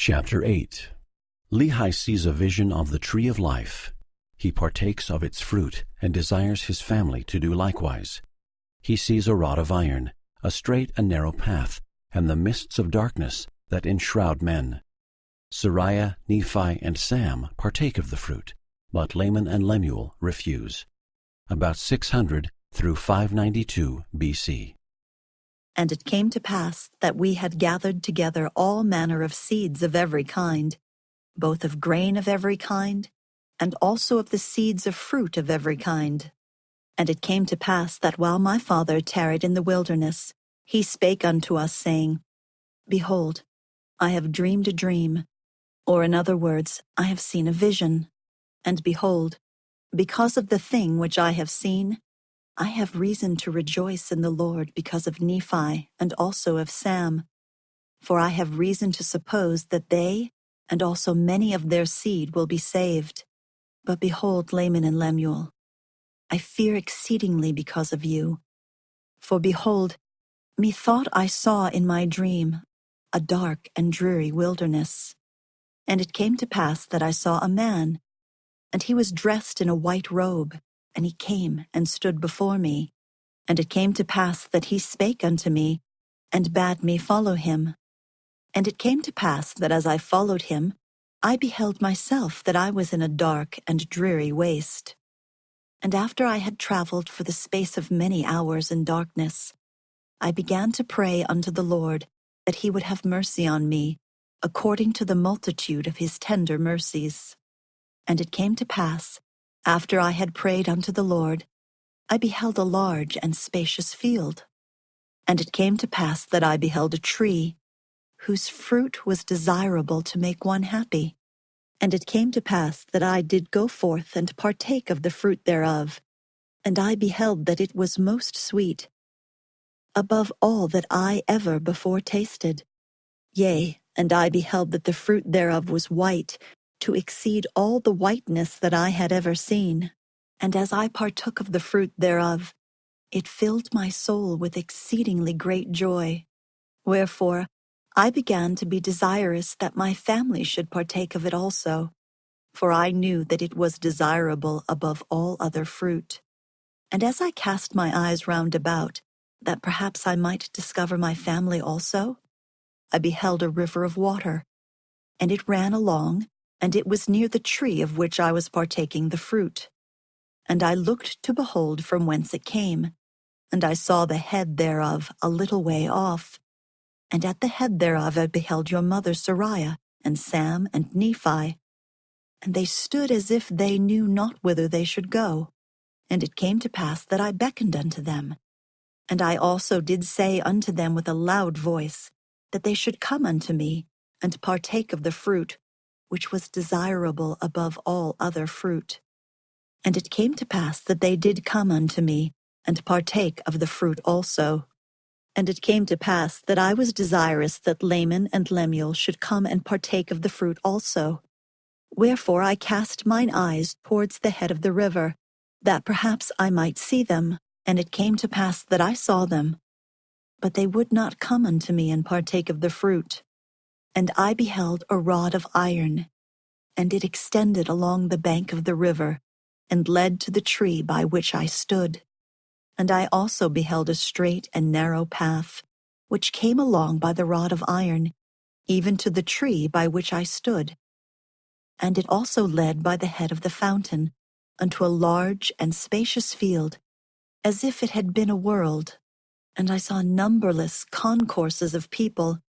Chapter 8. Lehi sees a vision of the tree of life. He partakes of its fruit and desires his family to do likewise. He sees a rod of iron, a straight and narrow path, and the mists of darkness that enshroud men. Sariah, Nephi, and Sam partake of the fruit, but Laman and Lemuel refuse. About 600 through 592 B.C. And it came to pass that we had gathered together all manner of seeds of every kind, both of grain of every kind, and also of the seeds of fruit of every kind. And it came to pass that while my father tarried in the wilderness, he spake unto us, saying, Behold, I have dreamed a dream, or in other words, I have seen a vision. And behold, because of the thing which I have seen, I have reason to rejoice in the Lord because of Nephi and also of Sam. For I have reason to suppose that they and also many of their seed will be saved. But behold, Laman and Lemuel, I fear exceedingly because of you. For behold, methought I saw in my dream a dark and dreary wilderness. And it came to pass that I saw a man, and he was dressed in a white robe, and he came and stood before me. And it came to pass that he spake unto me, and bade me follow him. And it came to pass that as I followed him, I beheld myself that I was in a dark and dreary waste. And after I had traveled for the space of many hours in darkness, I began to pray unto the Lord that he would have mercy on me, according to the multitude of his tender mercies. And it came to pass, after I had prayed unto the Lord, I beheld a large and spacious field. And it came to pass that I beheld a tree, whose fruit was desirable to make one happy. And it came to pass that I did go forth and partake of the fruit thereof, and I beheld that it was most sweet, above all that I ever before tasted. Yea, and I beheld that the fruit thereof was white, to exceed all the whiteness that I had ever seen. And as I partook of the fruit thereof, it filled my soul with exceedingly great joy. Wherefore I began to be desirous that my family should partake of it also, for I knew that it was desirable above all other fruit. And as I cast my eyes round about, that perhaps I might discover my family also, I beheld a river of water, and it ran along, and it was near the tree of which I was partaking the fruit. And I looked to behold from whence it came, and I saw the head thereof a little way off. And at the head thereof I beheld your mother Sariah, and Sam, and Nephi. And they stood as if they knew not whither they should go. And it came to pass that I beckoned unto them. And I also did say unto them with a loud voice, that they should come unto me, and partake of the fruit, which was desirable above all other fruit. And it came to pass that they did come unto me, and partake of the fruit also. And it came to pass that I was desirous that Laman and Lemuel should come and partake of the fruit also. Wherefore I cast mine eyes towards the head of the river, that perhaps I might see them. And it came to pass that I saw them. But they would not come unto me and partake of the fruit. And I beheld a rod of iron, and it extended along the bank of the river, and led to the tree by which I stood. And I also beheld a straight and narrow path, which came along by the rod of iron, even to the tree by which I stood. And it also led by the head of the fountain, unto a large and spacious field, as if it had been a world. And I saw numberless concourses of people,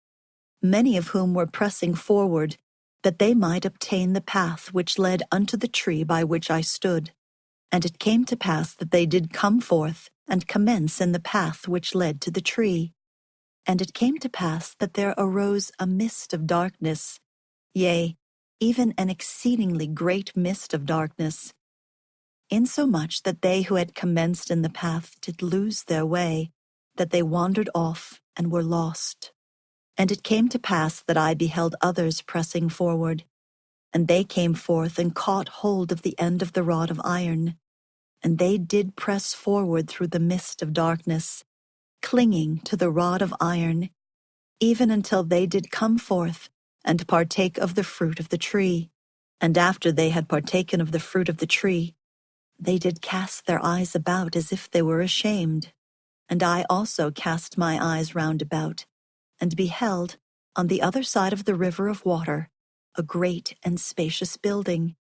many of whom were pressing forward, that they might obtain the path which led unto the tree by which I stood. And it came to pass that they did come forth, and commence in the path which led to the tree. And it came to pass that there arose a mist of darkness, yea, even an exceedingly great mist of darkness, insomuch that they who had commenced in the path did lose their way, that they wandered off and were lost. And it came to pass that I beheld others pressing forward, and they came forth and caught hold of the end of the rod of iron, and they did press forward through the mist of darkness, clinging to the rod of iron, even until they did come forth and partake of the fruit of the tree. And after they had partaken of the fruit of the tree, they did cast their eyes about as if they were ashamed. And I also cast my eyes round about, and beheld, on the other side of the river of water, a great and spacious building,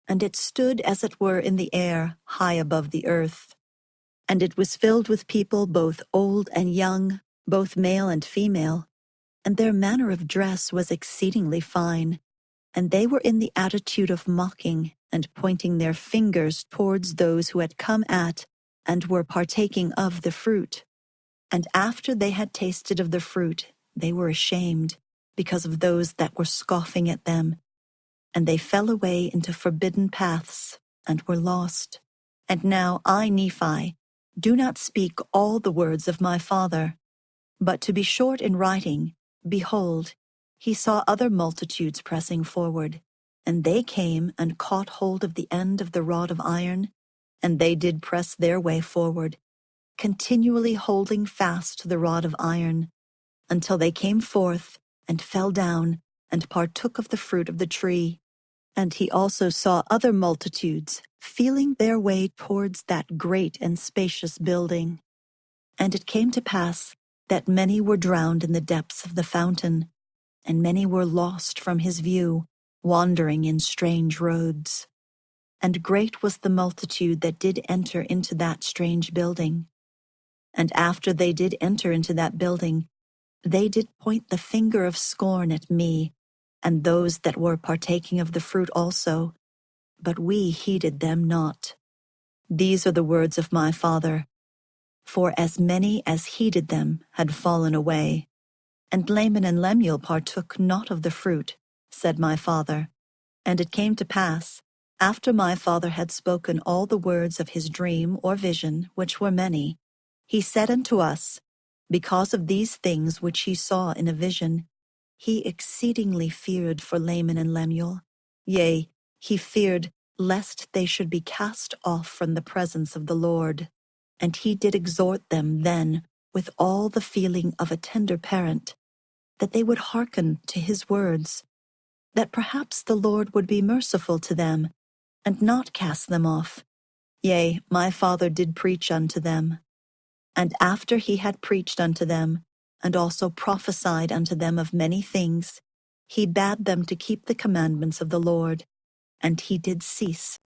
and it stood as it were in the air, high above the earth. And it was filled with people both old and young, both male and female, and their manner of dress was exceedingly fine, and they were in the attitude of mocking and pointing their fingers towards those who had come at and were partaking of the fruit. And after they had tasted of the fruit, they were ashamed because of those that were scoffing at them, and they fell away into forbidden paths and were lost. And now I, Nephi, do not speak all the words of my father, but to be short in writing, behold, he saw other multitudes pressing forward, and they came and caught hold of the end of the rod of iron, and they did press their way forward, continually holding fast to the rod of iron, until they came forth and fell down and partook of the fruit of the tree. And he also saw other multitudes feeling their way towards that great and spacious building. And it came to pass that many were drowned in the depths of the fountain, and many were lost from his view, wandering in strange roads. And great was the multitude that did enter into that strange building. And after they did enter into that building, they did point the finger of scorn at me, and those that were partaking of the fruit also, but we heeded them not. These are the words of my father, for as many as heeded them had fallen away. And Laman and Lemuel partook not of the fruit, said my father. And it came to pass, after my father had spoken all the words of his dream or vision, which were many, he said unto us, because of these things which he saw in a vision, he exceedingly feared for Laman and Lemuel. Yea, he feared lest they should be cast off from the presence of the Lord. And he did exhort them then with all the feeling of a tender parent, that they would hearken to his words, that perhaps the Lord would be merciful to them, and not cast them off. Yea, my father did preach unto them. And after he had preached unto them, and also prophesied unto them of many things, he bade them to keep the commandments of the Lord, and he did cease